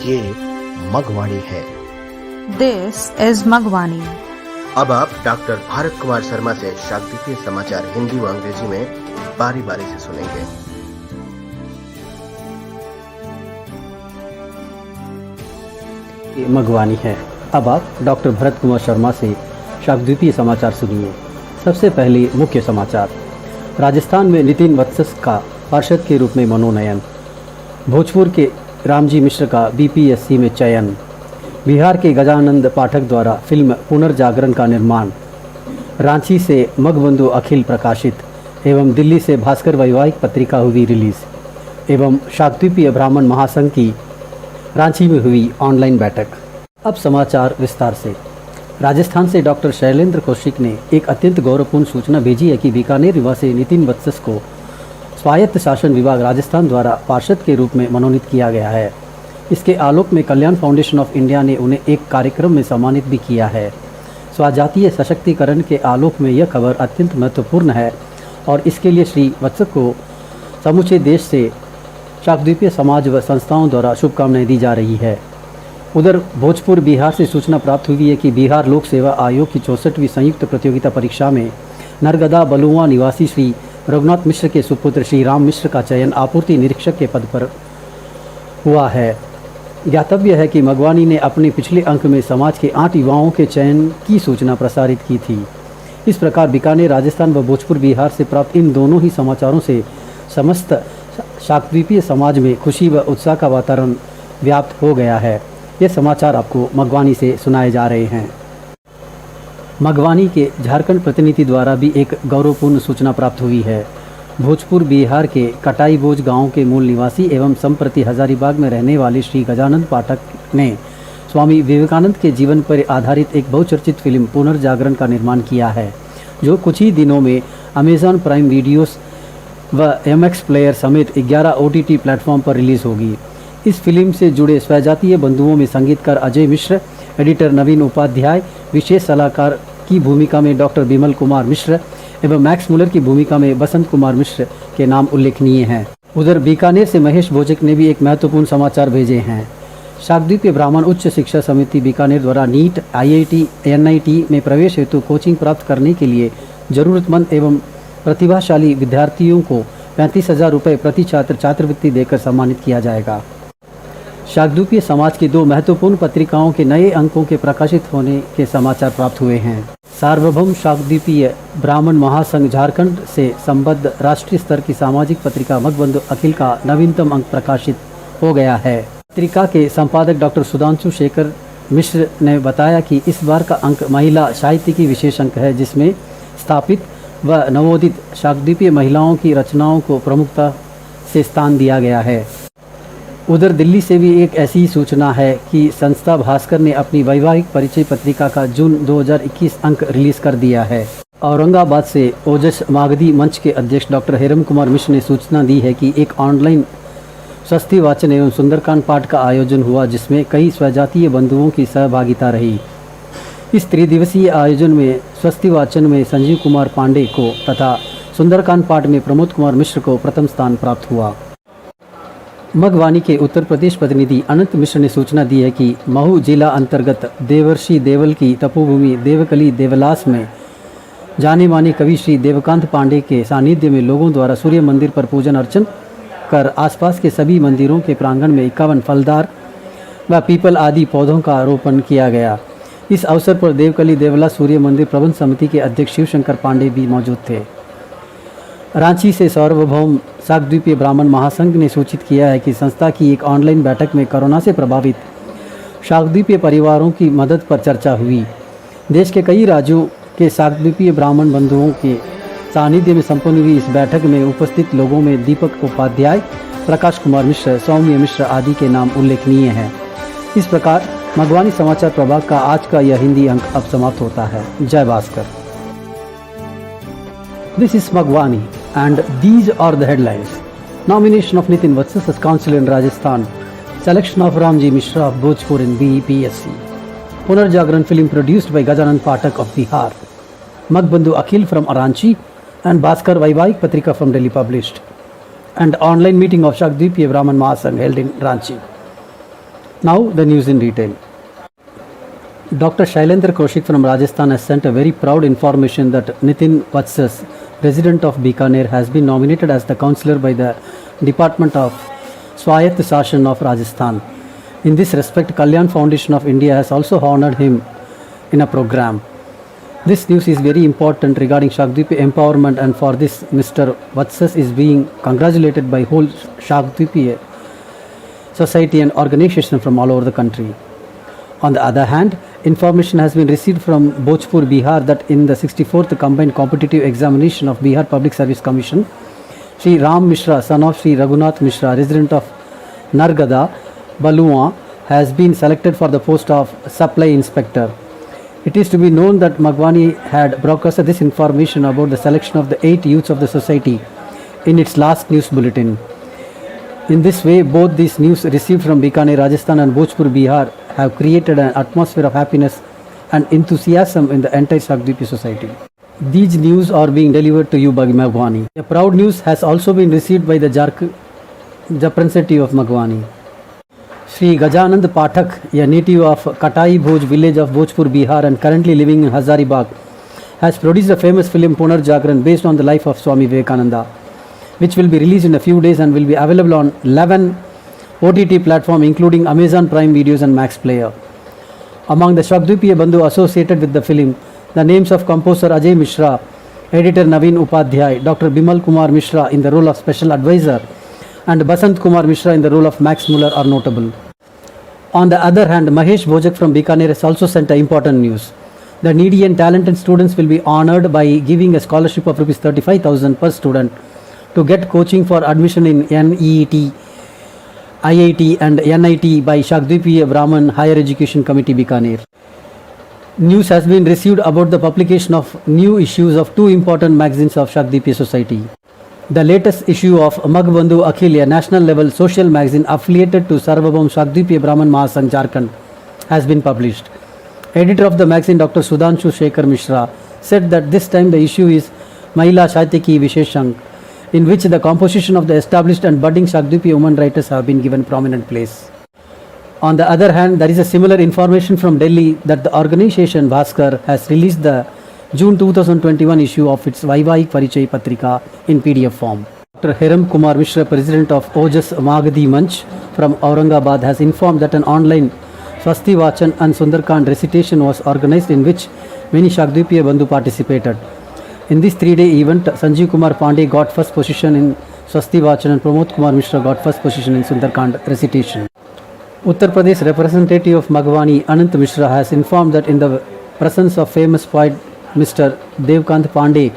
ये मगवाणी है। दिस इज मगवाणी। अब आप डॉक्टर भारत कुमार शर्मा से शाब्दिकीय समाचार हिंदी व अंग्रेजी में बारी बारी से सुनेंगे। मगवानी है। अब आप डॉक्टर भरत कुमार शर्मा से शाब्दिकीय समाचार सुनिए। सबसे पहले मुख्य समाचार। राजस्थान में नितिन वत्स का पार्षद के रूप में मनोनयन। भोजपुर के रामजी मिश्र का बीपीएससी में चयन। बिहार के गजानंद पाठक द्वारा फिल्म पुनर्जागरण का निर्माण। रांची से मगबंधु अखिल प्रकाशित एवं दिल्ली से भास्कर वैवाहिक पत्रिका हुई रिलीज एवं शाक्तद्वीपीय ब्राह्मण महासंघ की रांची में हुई ऑनलाइन बैठक। अब समाचार विस्तार से। राजस्थान से डॉक्टर शैलेंद्र कौशिक ने एक अत्यंत गौरवपूर्ण सूचना भेजी है कि बीकानेर निवासी नितिन वत्स को स्वायत्त शासन विभाग राजस्थान द्वारा पार्षद के रूप में मनोनीत किया गया है। इसके आलोक में कल्याण फाउंडेशन ऑफ इंडिया ने उन्हें एक कार्यक्रम में सम्मानित भी किया है। स्वजातीय सशक्तिकरण के आलोक में यह खबर अत्यंत महत्वपूर्ण है और इसके लिए श्री वत्स को समूचे देश से शाक्तद्वीपीय समाज व संस्थाओं द्वारा शुभकामनाएं दी जा रही है। उधर भोजपुर बिहार से सूचना प्राप्त हुई है कि बिहार लोक सेवा आयोग की 64वीं संयुक्त प्रतियोगिता परीक्षा में नरगदा बलुआ निवासी श्री रघुनाथ मिश्र के सुपुत्र श्री राम मिश्र का चयन आपूर्ति निरीक्षक के पद पर हुआ है। ज्ञातव्य है कि मगवानी ने अपने पिछले अंक में समाज के 8 युवाओं के चयन की सूचना प्रसारित की थी। इस प्रकार बीकानेर राजस्थान व भोजपुर बिहार से प्राप्त इन दोनों ही समाचारों से समस्त शाक्तद्वीपीय समाज में खुशी व उत्साह का वातावरण व्याप्त हो गया है। ये समाचार आपको मगवानी से सुनाए जा रहे हैं। मगवानी के झारखंड प्रतिनिधि द्वारा भी एक गौरवपूर्ण सूचना प्राप्त हुई है। भोजपुर बिहार के कटाईबोझ गांव के मूल निवासी एवं संप्रति हजारीबाग में रहने वाले श्री गजानंद पाठक ने स्वामी विवेकानंद के जीवन पर आधारित एक बहुचर्चित फिल्म पुनर्जागरण का निर्माण किया है, जो कुछ ही दिनों में अमेजॉन प्राइम वीडियोस व एमएक्स प्लेयर समेत 11 OTT प्लेटफॉर्म पर रिलीज़ होगी। इस फिल्म से जुड़े स्वजातीय बंधुओं में संगीतकार अजय मिश्र, एडिटर नवीन उपाध्याय, विशेष सलाहकार की भूमिका में डॉक्टर बिमल कुमार मिश्र एवं मैक्स मुलर की भूमिका में बसंत कुमार मिश्र के नाम उल्लेखनीय हैं। उधर बीकानेर से महेश भोजक ने भी एक महत्वपूर्ण समाचार भेजे हैं। शाक्तद्वीपीय ब्राह्मण उच्च शिक्षा समिति बीकानेर द्वारा नीट, IIT, NIT में प्रवेश हेतु कोचिंग प्राप्त करने के लिए जरूरतमंद एवं प्रतिभाशाली विद्यार्थियों को 35,000 रुपये प्रति छात्र छात्रवृत्ति देकर सम्मानित किया जाएगा। शाक्तद्वीपीय समाज की 2 महत्वपूर्ण पत्रिकाओं के नए अंकों के प्रकाशित होने के समाचार प्राप्त हुए हैं। सार्वभौम शाक्तद्वीपीय ब्राह्मण महासंघ झारखंड से संबद्ध राष्ट्रीय स्तर की सामाजिक पत्रिका मगबंधु अखिल का नवीनतम अंक प्रकाशित हो गया है। पत्रिका के संपादक डॉक्टर सुधांशु शेखर मिश्र ने बताया कि इस बार का अंक महिला साहित्य की विशेष अंक है, जिसमें स्थापित व नवोदित शाक्तद्वीपीय महिलाओं की रचनाओं को प्रमुखता से स्थान दिया गया है। उधर दिल्ली से भी एक ऐसी सूचना है कि संस्था भास्कर ने अपनी वैवाहिक परिचय पत्रिका का जून 2021 अंक रिलीज कर दिया है। औरंगाबाद से ओजस मागधी मंच के अध्यक्ष डॉक्टर हेरम कुमार मिश्र ने सूचना दी है कि एक ऑनलाइन स्वस्ति वाचन एवं सुंदरकांड पाठ का आयोजन हुआ, जिसमें कई स्वजातीय बंधुओं की सहभागिता रही। इस त्रिदिवसीय आयोजन में स्वस्ति वाचन में संजीव कुमार पांडे को तथा सुंदरकांड पाठ में प्रमोद कुमार मिश्र को प्रथम स्थान प्राप्त हुआ। मगवानी के उत्तर प्रदेश प्रतिनिधि अनंत मिश्र ने सूचना दी है कि महू जिला अंतर्गत देवर्षि देवल की तपोभूमि देवकली देवलास में जाने माने कवि श्री देवकांत पांडे के सानिध्य में लोगों द्वारा सूर्य मंदिर पर पूजन अर्चन कर आसपास के सभी मंदिरों के प्रांगण में 51 फलदार व पीपल आदि पौधों का आरोपण किया गया। इस अवसर पर देवकली देवलास सूर्य मंदिर प्रबंध समिति के अध्यक्ष शिवशंकर पांडे भी मौजूद थे। रांची से सार्वभौम शाक्तद्वीपीय ब्राह्मण महासंघ ने सूचित किया है कि संस्था की एक ऑनलाइन बैठक में कोरोना से प्रभावित शाक्तद्वीपीय परिवारों की मदद पर चर्चा हुई। देश के कई राज्यों के शाक्तद्वीपीय ब्राह्मण बंधुओं के सानिध्य में संपन्न हुई इस बैठक में उपस्थित लोगों में दीपक उपाध्याय, प्रकाश कुमार मिश्र, सौम्य मिश्र आदि के नाम उल्लेखनीय हैं। इस प्रकार मगवानी समाचार प्रभाग का आज का यह हिंदी अंक अब समाप्त होता है। जय Bhaskar. This is Magwani and these are the headlines. Nomination of Nitin Vatsas as councillor in Rajasthan. Selection of Ramji Mishra of Bhojpur in BPSC. Punarjagran film produced by Gajanand Pathak of Bihar. Magbandhu Akhil from Ranchi and Bhaskar Vaivahik Patrika from Delhi published. And online meeting of Shaktadweepiya Brahman Mahasangh held in Ranchi. Now the news in detail. Dr. Shailendra Kaushik from Rajasthan has sent a very proud information that Nitin Vatsas, resident of Bikaner, has been nominated as the councillor by the Department of Swayat Sashan of Rajasthan. In this respect, Kalyan Foundation of India has also honoured him in a program. This news is very important regarding Shakdweep empowerment, and for this Mr. Vatsas is being congratulated by whole Shakdweep society and organization from all over the country. On the other hand, information has been received from Bhojpur, Bihar that in the 64th Combined Competitive Examination of Bihar Public Service Commission, Sri Ram Mishra, son of Sri Raghunath Mishra, resident of Nargada, Balua, has been selected for the post of Supply Inspector. It is to be known that Magwani had broadcasted this information about the selection of the 8 youths of the society in its last news bulletin. In this way, both these news received from Bikaner, Rajasthan and Bhojpur, Bihar have created an atmosphere of happiness and enthusiasm in the entire Shakdweep society. These news are being delivered to you by Magwani. A proud news has also been received by the representative of Magwani. Sri Gajanand Pathak, a native of Katai Bhoj village of Bhojpur, Bihar and currently living in Hazaribagh, has produced a famous film Punar Jagran based on the life of Swami Vivekananda, which will be released in a few days and will be available on 11 OTT platforms including Amazon Prime Videos and Max Player. Among the Shakdweepiya Bandhu associated with the film, the names of composer Ajay Mishra, editor Naveen Upadhyay, Dr. Bimal Kumar Mishra in the role of special advisor, and Basant Kumar Mishra in the role of Max Muller are notable. On the other hand, Mahesh Bhojak from Bikaner has also sent important news. The needy and talented students will be honoured by giving a scholarship of Rs 35,000 per student to get coaching for admission in NEET, IIT and NIT by Shakdweepiya Brahman Higher Education Committee, Bikaner. News has been received about the publication of new issues of 2 important magazines of Shakdweepiya Society. The latest issue of Magbandhu Akhil, a national level social magazine affiliated to Sarvabhaum Shakdweepiya Brahman Mahasangh Jharkhand, has been published. Editor of the magazine, Dr. Sudhanshu Shekhar Mishra, said that this time the issue is Mahila Sahityaki Visheshang, in which the composition of the established and budding Shakdweepiya women writers have been given prominent place. On the other hand, there is a similar information from Delhi that the organization Bhaskar has released the June 2021 issue of its Vaivahik Parichay Patrika in PDF form. Dr. Hiram Kumar Mishra, president of Ojas Magadhi Manch from Aurangabad, has informed that an online Swasti Vachan and Sundarkand recitation was organized in which many Shakdweepiya Bandhu participated. In this 3-day event, Sanjeev Kumar Pandey got first position in Swasti Vachan and Pramod Kumar Mishra got first position in Sundarkand recitation. Uttar Pradesh representative of Magwani, Anant Mishra, has informed that in the presence of famous poet Mr. Devkant Pandey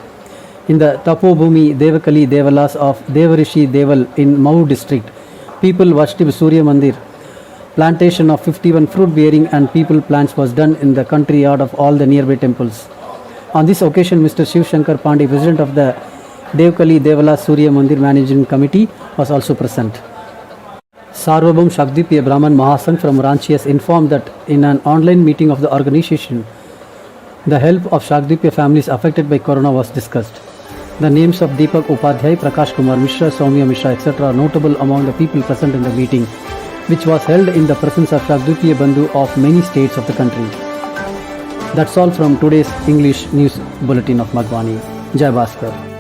in the Tapobhumi Devakali Devalas of Devarishi Deval in Mau district, people worshipped Surya Mandir. Plantation of 51 fruit bearing and people plants was done in the country yard of all the nearby temples. On this occasion, Mr. Shiv Shankar Pandey, president of the Devkali Devala Surya Mandir Managing Committee, was also present. Sarvabhaum Shakdweepiya Brahman Mahasangh from Ranchi has informed that in an online meeting of the organization, the help of Shakdweepiya families affected by corona was discussed. The names of Deepak Upadhyay, Prakash Kumar Mishra, Soumya Mishra, etc. are notable among the people present in the meeting, which was held in the presence of Shakdweepiya Bandhu of many states of the country. That's all from today's English news bulletin of Magwani. Jai Bhaskar.